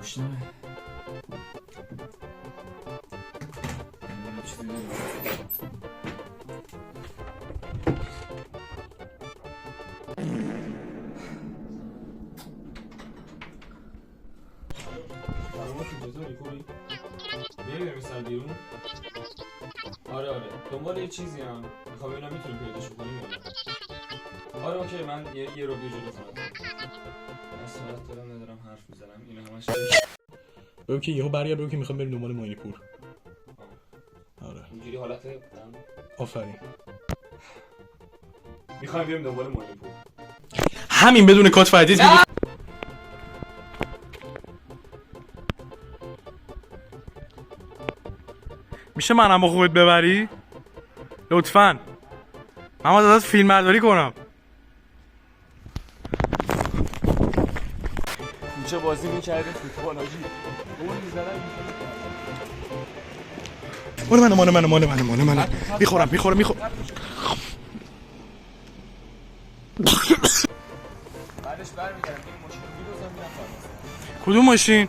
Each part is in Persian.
گشنمه. میای مثلا بیرون؟ آره دنبال یه چیزی هم میخوام ببینم میتونیم پیداش کنیم یا نه. آره اوکی من یه رو جلو کنم. من صورت دارم ندارم حرف میزنم اینا همش بگو که یهو برگرد بگو که میخوام بریم دنبال معینی پور. آره اینجوری حالت آفرین میخوایم بریم دنبال معینی پور. همین بدون کات فردیز میشه منم با خودت ببری؟ لطفاً من باید ازت فیلم برداری کنم. کوچه بازی میکردیم فوتبال آجی اون میزدن مال من میخورم بعدش برمیگردم این ماشین میدوزم میرم فرماسه. کدوم ماشین؟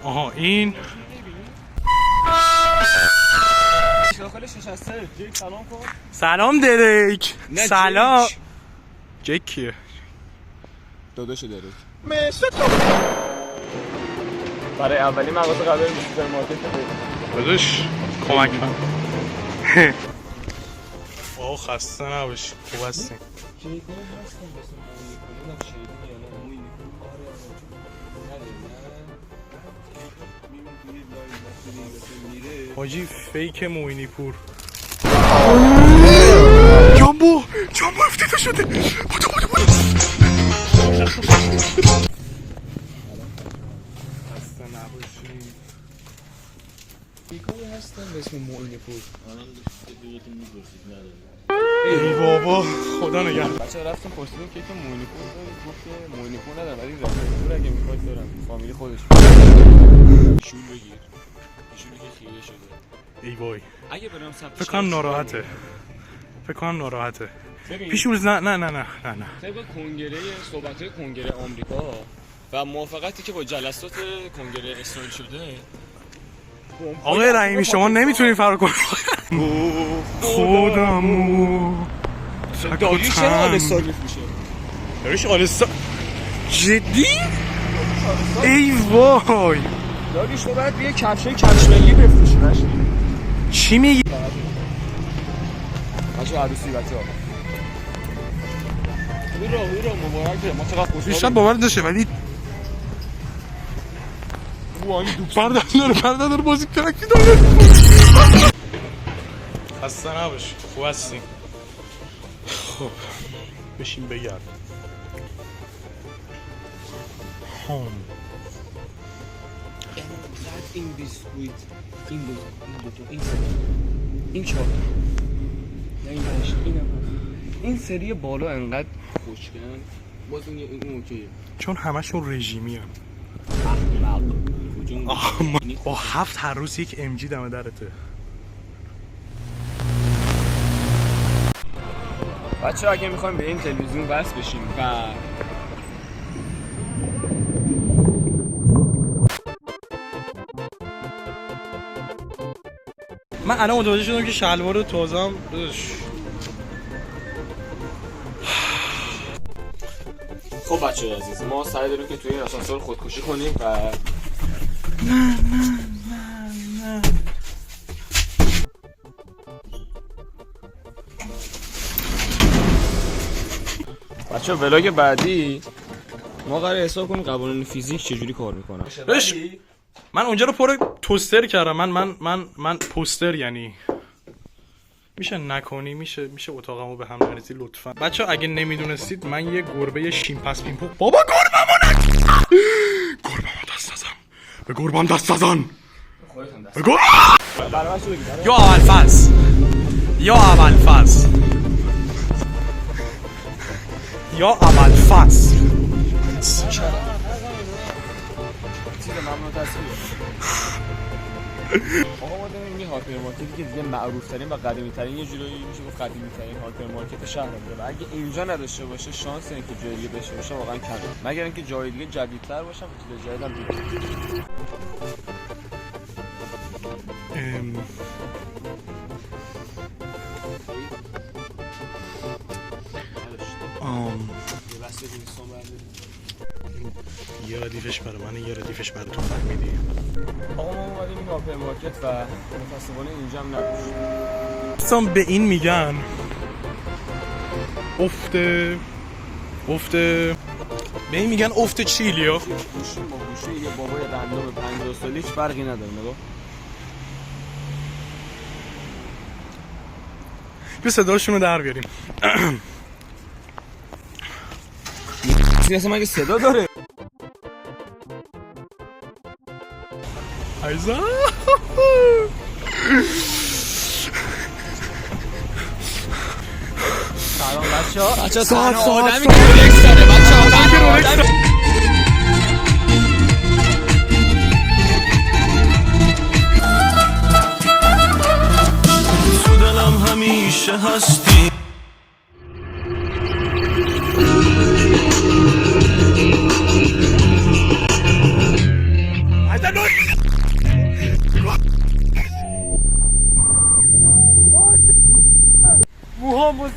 آها این داخلش نشسته. جیک سلام کن. سلام دریک. سلام جیک کیه؟ داداش دریک برای اولی مغازه قبل سوپرمارکت داداش کمک کن. آه خسته نباش خوب هستیم. حاجی فیک معینی پور. جامبو افتیده شده. خسته نباشی. بیکاری هستن به اسم معینی پور. ای بابا خدا نگهدار. بچه‌ها رفتم پرسیدیم که معینی پور داره گفت که معینی پور نداره ولی رفیق اگه میخواد دارم فامیلی خودش. شول بگیر. ایشونی که خیره شده. ای وای اگه برام ثبت فکر کنم ناراحته. پیش روز نه طبق کنگره صحبت‌های کنگره آمریکا و موافقتی که با جلسات کنگره اسرائیل شده آقای رحیمی شما نمیتونین فرار کنید. خودمو داریوش چرا آلستار میفروشه؟ داریوش آلستار جدی؟ ای وای داریوش تو باید یه کفشای کشملی بفروشی نشی چی میگی؟ بچه عروسی بچه‌ها هورا مبارکه ما چقدر خوشحالیم. بیشتر باور نشه ولی پردن داره بازی ترکی داره. خسته نباش خوب هستیم. خب بشین بگرد. این بیسکویت این چهار این سری بالا انقدر خوشگلن باز این اوکیه چون همشون رژیمی هم. با 7 هر روز یک MG دمه درته. بچه اگه میخوایم به این تلویزیون وصل بشیم و من الان متوجه شدم که شلوار تازم داداش. خب بچه عزیز ما سعی داریم که توی این آسانسور خودکشی کنیم و نه بچه ولاگ بعدی ما قراره حساب کنیم قوانین فیزیک چجوری کار میکنن. من اونجا رو پر توستر کردم. من پوستر یعنی میشه نکنی میشه اتاقمو به هم نریزی لطفا. بچه اگه نمیدونستید من یه گربه شیمپس پیمپو. بابا به گربم دست نزن. یا اول فصل آقا ما داریم یه هایپرمارکتی که دیگه معروف ترین و قدیمی ترین، یه جورایی میشه گفت قدیمی ترین هایپرمارکت شهر بوده و اگه اینجا نداشته باشه شانس اینه که جای دیگه داشته باشه واقعا کمه، مگر اینکه جای دیگه جدیدتر باشه و چیز جدید هم دیگه. یه ردیفش برای من، یه ردیفش برای تو فهمیدی؟ آقا ما اومدیم این هایپرمارکت و متاسفانه اینجا هم نداشت. اصلا به این میگن افت به این میگن افت چیلیا. گوشی با گوشی یه بابای رندوم 50 سالی هیچ فرقی نداره. نگاه بیا صداشون رو در بیاریم. اصلا مگه صدا داره؟ ایزا سلام بچه‌ها. ساعت آدمی که رولکس داره بچه‌ها. تو دلم همیشه هستی.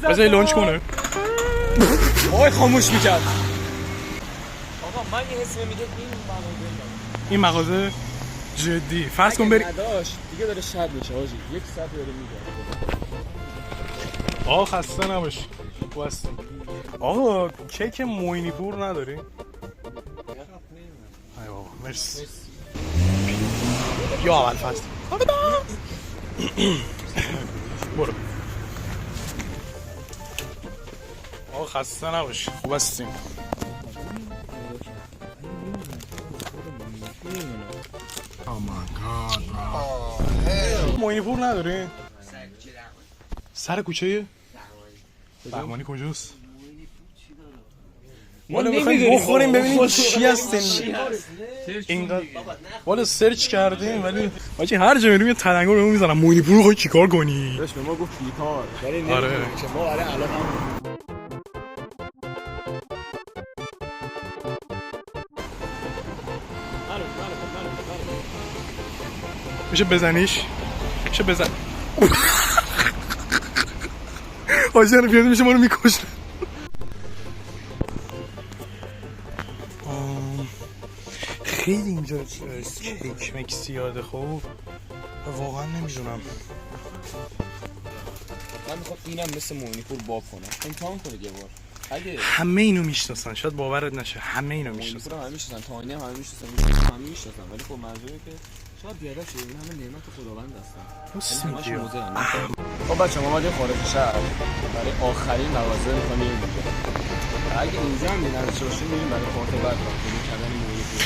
بذاری لانچ کنه. آقای خاموش میکرد. آقا من یه حسی میگه این مغازه جدی فرض کن بری نداشت دیگه داره شب میشه آجی. یک ساعت داره میگه. آقا خسته نباش. واسه آقا کیک موینی پور نداری؟ ای بابا مرسی. یا اول فصل برو. آقا خسته نباش. خوب هستیم. موینی پور نداری؟ سر کوچه بهمانی کجاست؟ والا میخوایم بخوریم ببینیم چی هستین. اینقدر والا سرچ کردیم ولی آجی هر جا میریم یه تلنگر بهمون میزنم موینی پور رو خواهی چیکار کنی؟ داشت به ما گفت بیکار. آره ما برای الان میشه بزنیش؟ میشه بزن آجی رو پیاده میشه ما رو میکشه. خیلی اینجا کیک مکس زیاده. خب واقعا نمیدونم. من میخوام اینم مثل موینیپور باب کنم. امتحان کنید یه بار. اگه همه اینو میشناسن شاید باورت نشه. همه اینو میشناسن. موینیپور هم میشناسن، تاینی هم میشناسن، همه میشناسن، ولی خب منظوره که شاید بیادب شه. این همه نعمت خداوند هستن. راست میگی. خب بچه‌ها ما اومدیم خارج شهر برای آخرین مغازه می‌خوام بریم اونجا. اگه اینجا هم نداشته باشیم میریم برای کارت بعد بریم کردن موینیپور.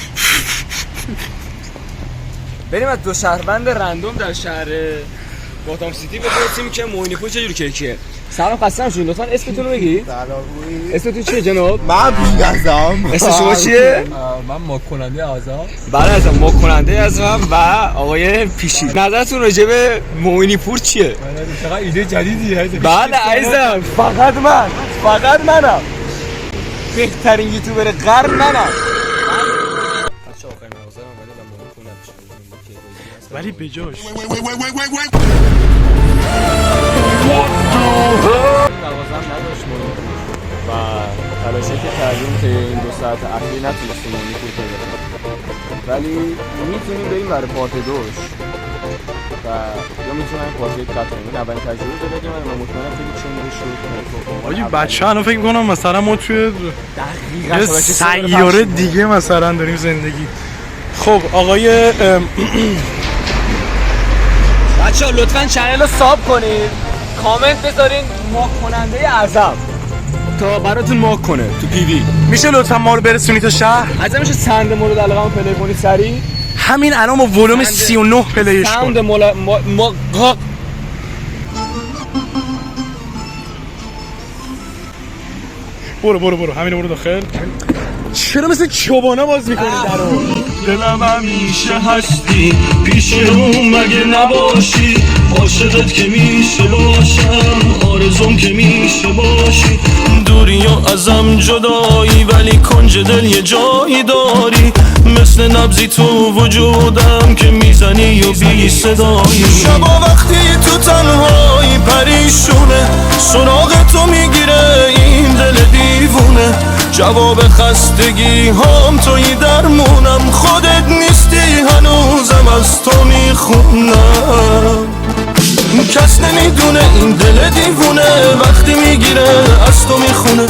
بریم از دو شهروند رندوم در شهر گاتام سیتی بپرسیم که موینیپور چه جور کیکیه. سلام خسته نباشید. لطفا اسمتون رو بگید. سلام. اسمتون چیه جناب؟ من بی‌نظام. اسم شما چیه؟ من ماک کننده اعضا. بله از ماک کننده اعضا و آقای پیشی. نظرتون راجع به موینیپور چیه؟ چقدر ایده جدیدیه. بله عزیزم فقط منم بهترین یوتیوبر قرن منم. بچه آخرین مغازه رو اومده و موینیپور نداشته ولی بجاش این مغازه هم نداشت موینیپور و تلاشی که کردیم که این 2 ساعت اخیر نتونستیم موینیپور پیدا کنیم، ولی میتونیم بریم برای پارت دوش و یا میتونم پارت یک قطع کنیم. این اولین تجربه رو بگیم. من مطمئنم خیلی چنده شد. آجی بچه ها فکر میکنم مثلا ما توی یه سیاره دیگه مثلا داریم زندگی. خب آقای بچه ها لطفا چنل رو ساب کنید، کامنت بذارین ماک کننده اعظم تا براتون ماک کنه تو پیوی. میشه لطفا ما رو برسونی تا شهر؟ از میشه سند مورد علاقه پلی کنی سری همین الان با ولوم 39 پلیش کن. سند برو همین برو داخل. چرا مثل چوبانا باز میکنی درو؟ دلم همیشه هستی پیش رو مگه نباشی عاشقت که میشه باشم آرزوم که میشه باشی دوری و ازم جدایی ولی کنج دل یه جایی داری مثل نبضی تو وجودم که میزنی و بی صدایی شبا وقتی تو تنهایی پریشونه سراغ تو میگیره این دل دیوونه جواب خستگی هم توی درمونم خودت نیستی هنوزم از تو میخونم کس نمیدونه این دل دیوونه وقتی میگیره از تو میخونه